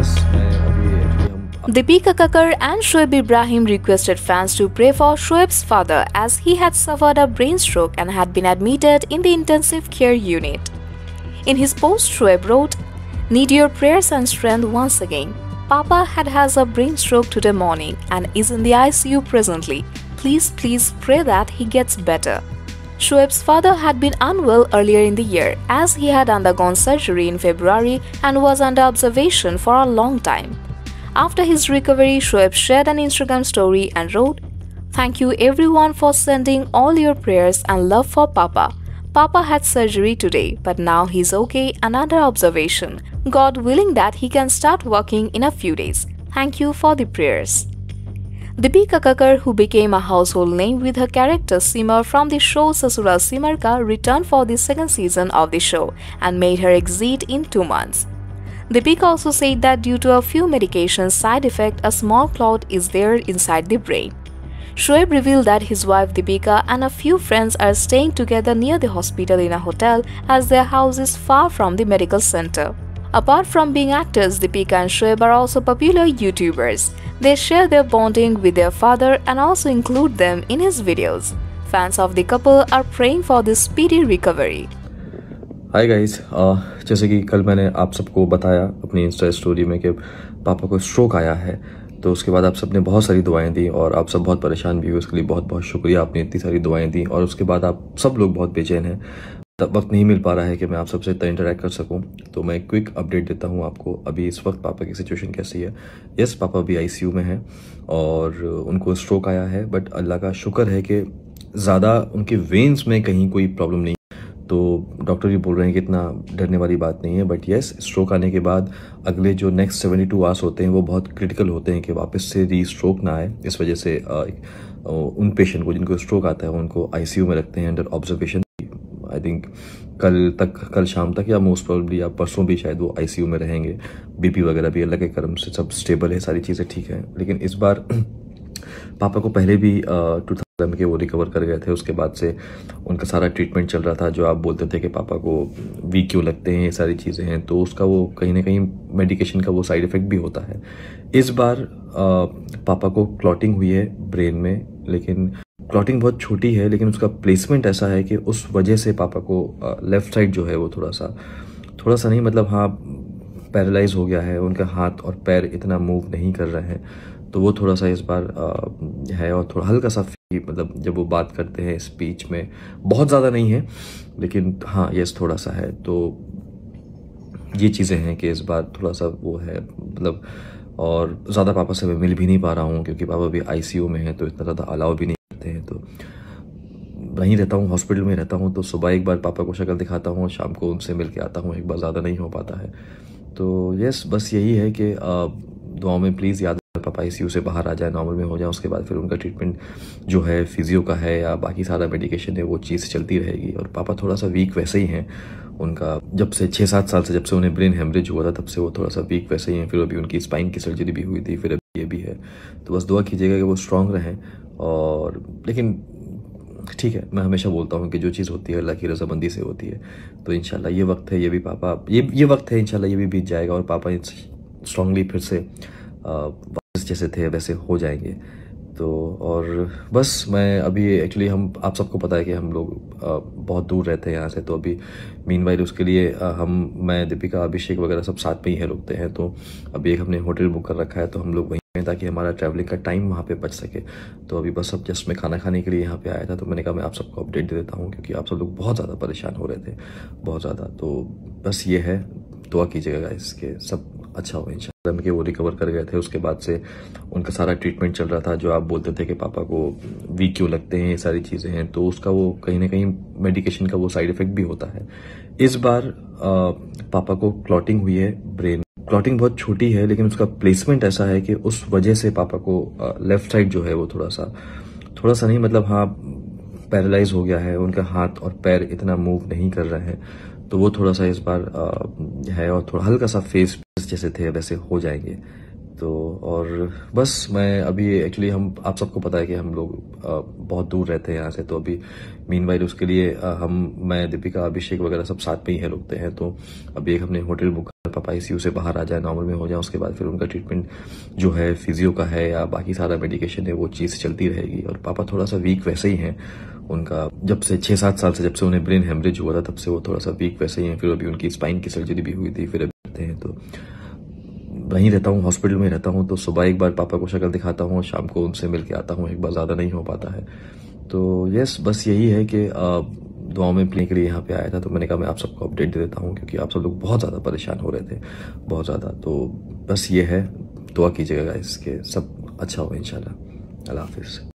बस मैं अभी एक्चुअली हम Deepika Kakkar and Shoaib Ibrahim requested fans to pray for Shoaib's father as he had suffered a brain stroke and had been admitted in the intensive care unit. In his post, Shoaib wrote, "Need your prayers and strength once again. Papa has a brain stroke today morning and is in the ICU presently. Please pray that he gets better." Shoaib's father had been unwell earlier in the year as he had undergone surgery in February and was under observation for a long time. After his recovery, Shoaib shared an Instagram story and wrote, "Thank you everyone for sending all your prayers and love for Papa. Papa had surgery today, but now he's okay and under observation. God willing that he can start working in a few days. Thank you for the prayers." Deepika Kakkar, who became a household name with her character Simar from the show Sasural Simar Ka, returned for the second season of the show and made her exit in 2 months. Deepika also said that due to a few medications side effect, a small clot is there inside the brain. Shoaib revealed that his wife Deepika and a few friends are staying together near the hospital in a hotel as their house is far from the medical center. Apart from being actors, Deepika and Shoaib are also popular YouTubers. They share their bonding with their father and also include them in his videos. Fans of the couple are praying for this speedy recovery. Hi guys, जैसे कि कल मैंने आप सबको बताया अपनी Insta story में कि पापा को स्ट्रोक आया है, तो उसके बाद आप सबने बहुत सारी दुआएं दी और आप सब बहुत परेशान भी हुए। उसके लिए बहुत बहुत शुक्रिया, आपने इतनी सारी दुआएं दी। और उसके बाद आप सब लोग बहुत बेचैन हैं, तब वक्त नहीं मिल पा रहा है कि मैं आप सबसे इतना इंटरेक्ट कर सकूं, तो मैं क्विक अपडेट देता हूं आपको। अभी इस वक्त पापा की सिचुएशन कैसी है। यस, पापा अभी आईसीयू में हैं और उनको स्ट्रोक आया है, बट अल्लाह का शुक्र है कि ज़्यादा उनके वेन्स में कहीं कोई प्रॉब्लम नहीं, तो डॉक्टर भी बोल रहे हैं कि इतना डरने वाली बात नहीं है। बट येस, स्ट्रोक आने के बाद अगले जो नेक्स्ट 72 आवर्स होते हैं वो बहुत क्रिटिकल होते हैं कि वापस से री स्ट्रोक ना आए। इस वजह से उन पेशेंट को जिनको स्ट्रोक आता है उनको आईसीयू में रखते हैं अंडर ऑब्जर्वेशन। आई थिंक कल शाम तक या मोस्ट प्रोबेबली या परसों भी शायद वो आईसीयू में रहेंगे। बीपी वगैरह भी अल्लाह के करम से सब स्टेबल है, सारी चीज़ें ठीक हैं। लेकिन इस बार पापा को पहले भी 2000 के वो रिकवर कर गए थे, उसके बाद से उनका सारा ट्रीटमेंट चल रहा था। जो आप बोलते थे कि पापा को वीक क्यों लगते हैं, ये सारी चीज़ें हैं, तो उसका वो कहीं ना कहीं मेडिकेशन का वो साइड इफ़ेक्ट भी होता है। इस बार पापा को क्लॉटिंग हुई है ब्रेन में, लेकिन क्लॉटिंग बहुत छोटी है, लेकिन उसका प्लेसमेंट ऐसा है कि उस वजह से पापा को लेफ़्ट साइड जो है वो थोड़ा सा नहीं, मतलब हाँ, पैरालाइज हो गया है। उनका हाथ और पैर इतना मूव नहीं कर रहे हैं, तो वो थोड़ा सा इस बार है। और थोड़ा हल्का सा मतलब जब वो बात करते हैं स्पीच में, बहुत ज़्यादा नहीं है, लेकिन हाँ यस थोड़ा सा है। तो ये चीज़ें हैं कि इस बार थोड़ा सा वो है मतलब। और ज़्यादा पापा से मैं मिल भी नहीं पा रहा हूँ क्योंकि पापा भी आईसीयू में है, तो इतना ज़्यादा अलाउ भी नहीं करते हैं। तो वहीं रहता हूँ, हॉस्पिटल में रहता हूँ, तो सुबह एक बार पापा को शक्ल दिखाता हूँ और शाम को उनसे मिल के आता हूँ, एक बार, ज़्यादा नहीं हो पाता है। तो यस, बस यही है कि दुआओं में प्लीज़ याद, पापा आईसीयू से बाहर आ जाए, नॉर्मल में हो जाए। उसके बाद फिर उनका ट्रीटमेंट जो है फिजियो का है या बाकी सारा मेडिकेशन है, वो चीज़ चलती रहेगी। और पापा थोड़ा सा वीक वैसे ही हैं, उनका जब से 6-7 साल से, जब से उन्हें ब्रेन हेमरेज हुआ था, तब से वो थोड़ा सा वीक वैसे ही हैं। फिर अभी उनकी स्पाइन की सर्जरी भी हुई थी, फिर अभी ये भी है। तो बस दुआ कीजिएगा कि वो स्ट्रांग रहें। और लेकिन ठीक है, मैं हमेशा बोलता हूँ कि जो चीज़ होती है अल्लाह की रज़ामंदी से होती है। तो इंशाल्लाह ये वक्त है, ये भी पापा ये वक्त है, इंशाल्लाह ये भी बीत जाएगा और पापा स्ट्रांगली फिर से जैसे थे वैसे हो जाएंगे। तो और बस मैं अभी एक्चुअली आप सबको पता है कि हम लोग बहुत दूर रहते हैं यहाँ से, तो अभी मीनवाइल उसके लिए मैं, दीपिका, अभिषेक वगैरह सब साथ में ही रुकते हैं। तो अभी एक हमने होटल बुक कर रखा है, तो हम लोग वहीं हैं ताकि हमारा ट्रैवलिंग का टाइम वहाँ पे बच सके। तो अभी बस अब जस्ट मैं खाना खाने के लिए यहाँ पे आया था, तो मैंने कहा मैं आप सबको अपडेट दे देता हूँ क्योंकि आप सब लोग बहुत ज़्यादा परेशान हो रहे थे, बहुत ज़्यादा। तो बस ये है, दुआ कीजिएगा इसके सब अच्छा हो इंशाल्लाह। के वो रिकवर कर गए थे, उसके बाद से उनका सारा ट्रीटमेंट चल रहा था। जो आप बोलते थे कि पापा को वीक क्यों लगते हैं, ये सारी चीज़ें हैं, तो उसका वो कहीं ना कहीं मेडिकेशन का वो साइड इफ़ेक्ट भी होता है। इस बार पापा को क्लॉटिंग हुई है ब्रेन, क्लॉटिंग बहुत छोटी है, लेकिन उसका प्लेसमेंट ऐसा है कि उस वजह से पापा को लेफ़्ट साइड जो है वो थोड़ा सा नहीं, मतलब हाँ, पैरालाइज हो गया है। उनका हाथ और पैर इतना मूव नहीं कर रहे हैं, तो वो थोड़ा सा इस बार है। और थोड़ा हल्का सा फेस जैसे थे वैसे हो जाएंगे। तो और बस मैं अभी एक्चुअली हम आप सबको पता है कि हम लोग बहुत दूर रहते हैं यहाँ से, तो अभी मीनवाइल उसके लिए मैं दीपिका अभिषेक वगैरह सब साथ में ही है, रुकते हैं। तो अभी एक हमने होटल बुक कर, पापा ICU से बाहर आ जाए, नॉर्मल में हो जाए, उसके बाद फिर उनका ट्रीटमेंट जो है फिजियो का है या बाकी सारा मेडिकेशन है वो चीज़ चलती रहेगी। और पापा थोड़ा सा वीक वैसे ही हैं, उनका जब से 6-7 साल से जब से उन्हें ब्रेन हेमरेज हुआ था तब से वो थोड़ा सा वीक वैसे ही हैं। फिर अभी उनकी स्पाइन की सर्जरी भी हुई थी, फिर अभी रहते हैं। तो वहीं रहता हूँ, हॉस्पिटल में रहता हूँ, तो सुबह एक बार पापा को शक्ल दिखाता हूँ, शाम को उनसे मिल के आता हूँ, एक बार ज़्यादा नहीं हो पाता है। तो यस, बस यही है कि दुआओं में पीने के लिए यहाँ पे आया था, तो मैंने कहा मैं आप सबको अपडेट दे देता हूँ, क्योंकि आप सब लोग बहुत ज़्यादा परेशान हो रहे थे, बहुत ज़्यादा। तो बस ये है, दुआ कीजिएगा गाइस कि सब अच्छा हो इंशाल्लाह। अल्लाह हाफिज़।